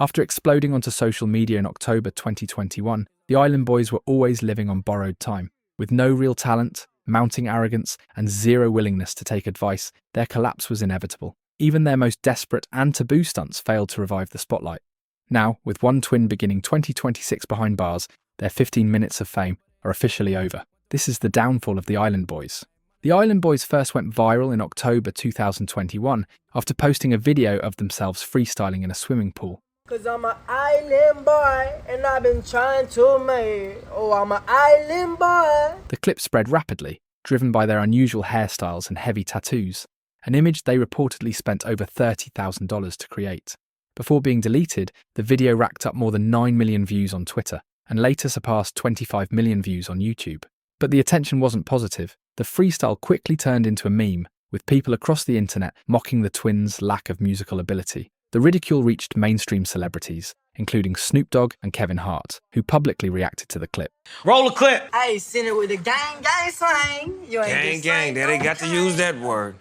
After exploding onto social media in October 2021, the Island Boys were always living on borrowed time. With no real talent, mounting arrogance, and zero willingness to take advice, their collapse was inevitable. Even their most desperate and taboo stunts failed to revive the spotlight. Now, with one twin beginning 2026 behind bars, their 15 minutes of fame are officially over. This is the downfall of the Island Boys. The Island Boys first went viral in October 2021 after posting a video of themselves freestyling in a swimming pool. Cause I'm an island boy, and I've been trying to make, oh, I'm an island boy. The clip spread rapidly, driven by their unusual hairstyles and heavy tattoos, an image they reportedly spent over $30,000 to create. Before being deleted, the video racked up more than 9 million views on Twitter, and later surpassed 25 million views on YouTube. But the attention wasn't positive. The freestyle quickly turned into a meme, with people across the internet mocking the twins' lack of musical ability. The ridicule reached mainstream celebrities, including Snoop Dogg and Kevin Hart, who publicly reacted to the clip. Roll a clip! Hey, send it with the gang slang. You ain't Gang, they got to use that word.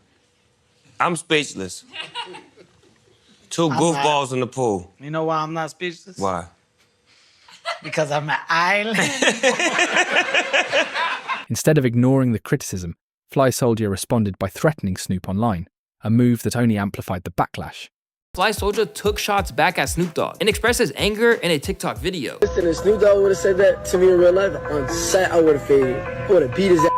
I'm speechless. Two goofballs in the pool. You know why I'm not speechless? Why? Because I'm an island. Instead of ignoring the criticism, Fly Soldier responded by threatening Snoop online, a move that only amplified the backlash. Fly Soldier took shots back at Snoop Dogg and expressed his anger in a TikTok video. Listen, if Snoop Dogg would have said that to me in real life, on set I would have faded. I would have beat his ass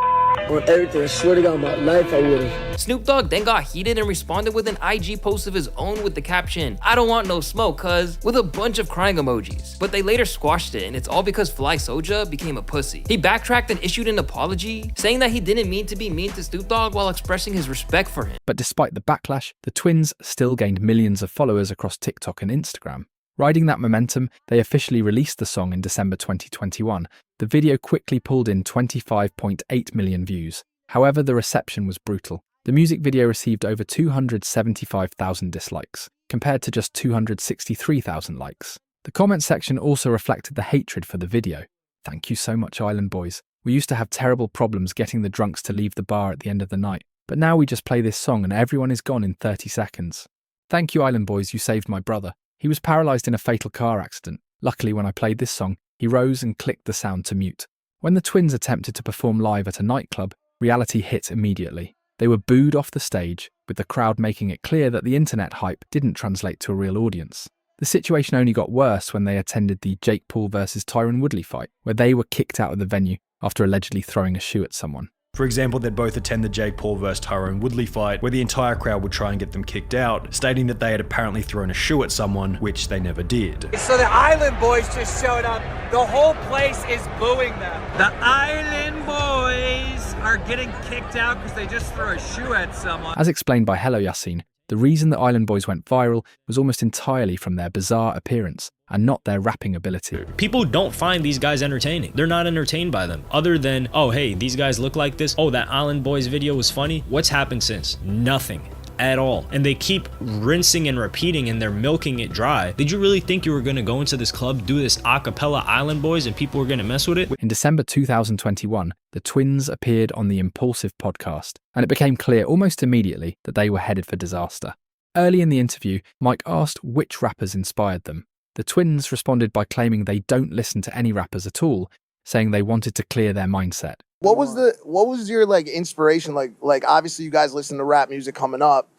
on everything. I swear to God, my life I would have. Snoop Dogg then got heated and responded with an IG post of his own with the caption, "I don't want no smoke, cuz," with a bunch of crying emojis. But they later squashed it, and it's all because Fly Soldier became a pussy. He backtracked and issued an apology, saying that he didn't mean to be mean to Snoop Dogg while expressing his respect for him. But despite the backlash, the twins still gained millions of followers across TikTok and Instagram. Riding that momentum, they officially released the song in December 2021. The video quickly pulled in 25.8 million views. However, the reception was brutal. The music video received over 275,000 dislikes, compared to just 263,000 likes. The comment section also reflected the hatred for the video. "Thank you so much, Island Boys. We used to have terrible problems getting the drunks to leave the bar at the end of the night, but now we just play this song and everyone is gone in 30 seconds. Thank you, Island Boys, you saved my brother. He was paralysed in a fatal car accident. Luckily, when I played this song, he rose and clicked the sound to mute." When the twins attempted to perform live at a nightclub, reality hit immediately. They were booed off the stage, with the crowd making it clear that the internet hype didn't translate to a real audience. The situation only got worse when they attended the Jake Paul versus Tyron Woodley fight, where they were kicked out of the venue after allegedly throwing a shoe at someone. For example, they'd both attend the Jake Paul vs Tyron Woodley fight, where the entire crowd would try and get them kicked out, stating that they had apparently thrown a shoe at someone, which they never did. So the Island Boys just showed up. The whole place is booing them. The Island Boys are getting kicked out because they just threw a shoe at someone. As explained by Hello Yassine, the reason the Island Boys went viral was almost entirely from their bizarre appearance and not their rapping ability. People don't find these guys entertaining. They're not entertained by them. Other than, oh hey, these guys look like this. Oh, that Island Boys video was funny. What's happened since? Nothing. At all. And they keep rinsing and repeating and they're milking it dry. Did you really think you were going to go into this club, do this a cappella Island Boys, and people were going to mess with it? In December 2021, the twins appeared on the Impulsive podcast, and it became clear almost immediately that they were headed for disaster. Early in the interview, Mike asked which rappers inspired them. The twins responded by claiming they don't listen to any rappers at all, saying they wanted to clear their mindset. What was your inspiration? Like obviously you guys listen to rap music coming up.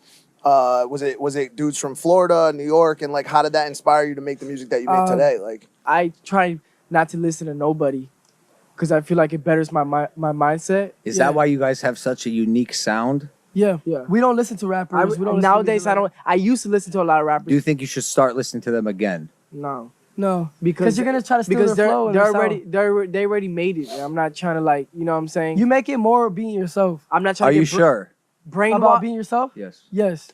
Was it dudes from Florida, New York, and how did that inspire you to make the music that you make today? I try not to listen to nobody because I feel like it betters my mindset. Is that why you guys have such a unique sound? Yeah. We don't listen to rappers. Nowadays, I used to listen to a lot of rappers. Do you think you should start listening to them again? No, because you're gonna try to steal their flow. They already made it. I'm not trying to you know what I'm saying? You make it more being yourself. I'm not trying to. Are you sure? Brain about being yourself? Yes.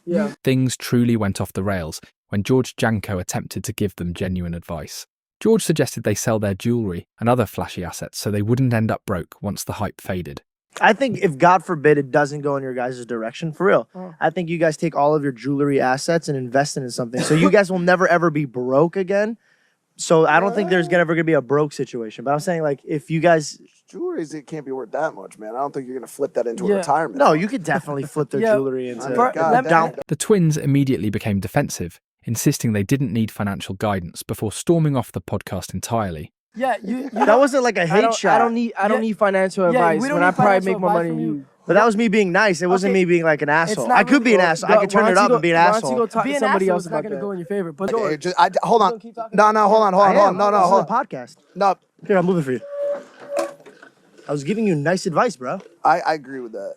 Yeah. Things truly went off the rails when George Janko attempted to give them genuine advice. George suggested they sell their jewelry and other flashy assets so they wouldn't end up broke once the hype faded. I think if God forbid it doesn't go in your guys' direction, for real, I think you guys take all of your jewelry assets and invest it in something. So you guys will never ever be broke again. So I don't think there's ever gonna be a broke situation. But I'm saying if you guys jewelry, it can't be worth that much, man. I don't think you're gonna flip that into a retirement. No, you could definitely flip their jewelry into The twins immediately became defensive, insisting they didn't need financial guidance before storming off the podcast entirely. Yeah, that wasn't like a hate shot. I don't need financial advice when I probably make more money than you. But that was me being nice. It wasn't me being like an asshole. I could be an asshole. I could turn it up and be an asshole. Why don't you go talk to somebody else? It's not going to go in your favor. But hold on. No, hold on. No, hold on. Podcast. No. Here, I'm moving for you. I was giving you nice advice, bro. I agree with that.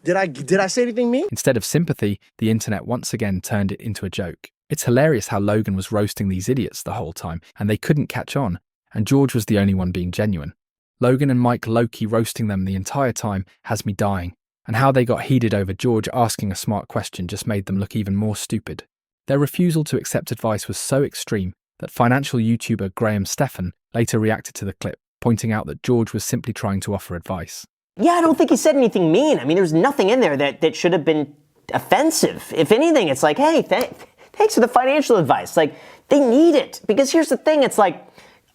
Did I say anything mean? Instead of sympathy, the internet once again turned it into a joke. It's hilarious how Logan was roasting these idiots the whole time, and they couldn't catch on, and George was the only one being genuine. Logan and Mike low-key roasting them the entire time has me dying, and how they got heated over George asking a smart question just made them look even more stupid. Their refusal to accept advice was so extreme that financial YouTuber Graham Stephan later reacted to the clip, pointing out that George was simply trying to offer advice. Yeah, I don't think he said anything mean. I mean, there's nothing in there that should have been offensive. If anything, it's like, hey, thanks for the financial advice. Like, they need it. Because here's the thing, it's like,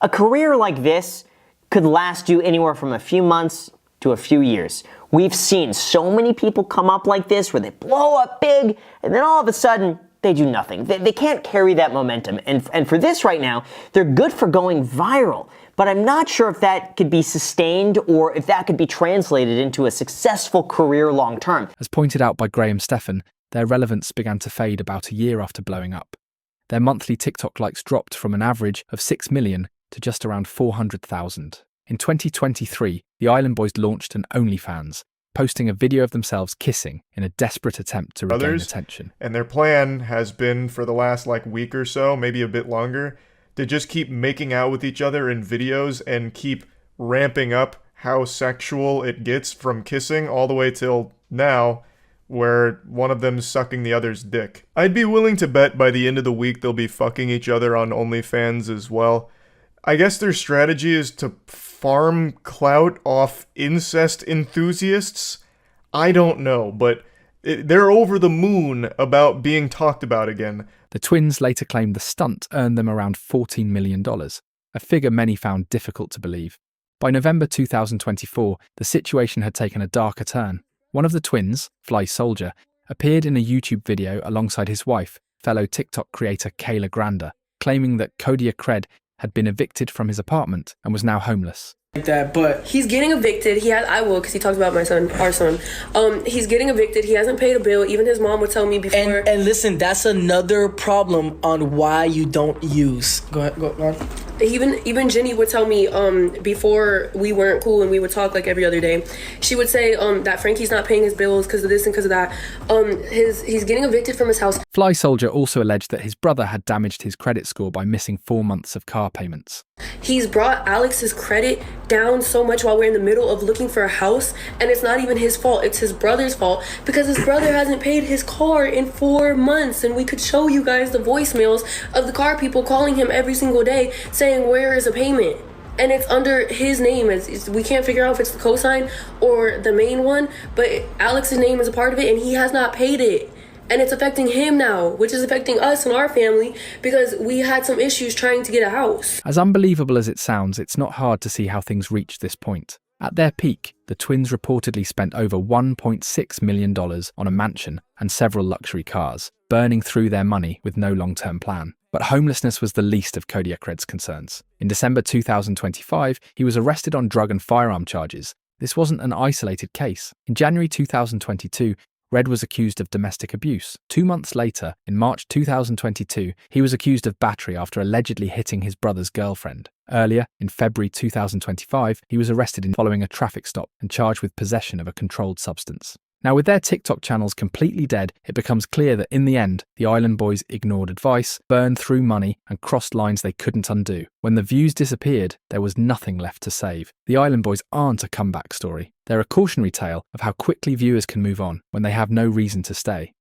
a career like this could last you anywhere from a few months to a few years. We've seen so many people come up like this where they blow up big and then all of a sudden they do nothing. They can't carry that momentum. And for this right now, they're good for going viral. But I'm not sure if that could be sustained or if that could be translated into a successful career long term. As pointed out by Graham Stephan, their relevance began to fade about a year after blowing up. Their monthly TikTok likes dropped from an average of 6 million to just around 400,000. In 2023, the Island Boys launched an OnlyFans, posting a video of themselves kissing in a desperate attempt to regain attention. And their plan has been for the last week or so, maybe a bit longer, to just keep making out with each other in videos and keep ramping up how sexual it gets from kissing all the way till now, where one of them's sucking the other's dick. I'd be willing to bet by the end of the week they'll be fucking each other on OnlyFans as well. I guess their strategy is to farm clout off incest enthusiasts? I don't know, but they're over the moon about being talked about again. The twins later claimed the stunt earned them around $14 million, a figure many found difficult to believe. By November 2024, the situation had taken a darker turn. One of the twins, Fly Soldier, appeared in a YouTube video alongside his wife, fellow TikTok creator Kayla Grander, claiming that Kodia Cred had been evicted from his apartment and was now homeless. Like that, but he's getting evicted. Because he talks about our son. He's getting evicted. He hasn't paid a bill. Even his mom would tell me before. And listen, that's another problem on why you don't use. Go on. Even Jenny would tell me before we weren't cool and we would talk like every other day. She would say that Frankie's not paying his bills because of this and because of that. He's getting evicted from his house. Fly Soldier also alleged that his brother had damaged his credit score by missing 4 months of car payments. He's brought Alex's credit down so much while we're in the middle of looking for a house, and it's not even his fault, it's his brother's fault, because his brother hasn't paid his car in 4 months, and we could show you guys the voicemails of the car people calling him every single day saying, where is a payment? And it's under his name. We can't figure out if it's the cosign or the main one, but Alex's name is a part of it, and he has not paid it. And it's affecting him now, which is affecting us and our family because we had some issues trying to get a house. As unbelievable as it sounds, it's not hard to see how things reached this point. At their peak, the twins reportedly spent over $1.6 million on a mansion and several luxury cars, burning through their money with no long-term plan. But homelessness was the least of Kodia Cred's concerns. In December 2025, he was arrested on drug and firearm charges. This wasn't an isolated case. In January 2022, Red was accused of domestic abuse. 2 months later, in March 2022, he was accused of battery after allegedly hitting his brother's girlfriend. Earlier, in February 2025, he was arrested following a traffic stop and charged with possession of a controlled substance. Now, with their TikTok channels completely dead, it becomes clear that in the end, the Island Boys ignored advice, burned through money, and crossed lines they couldn't undo. When the views disappeared, there was nothing left to save. The Island Boys aren't a comeback story. They're a cautionary tale of how quickly viewers can move on when they have no reason to stay.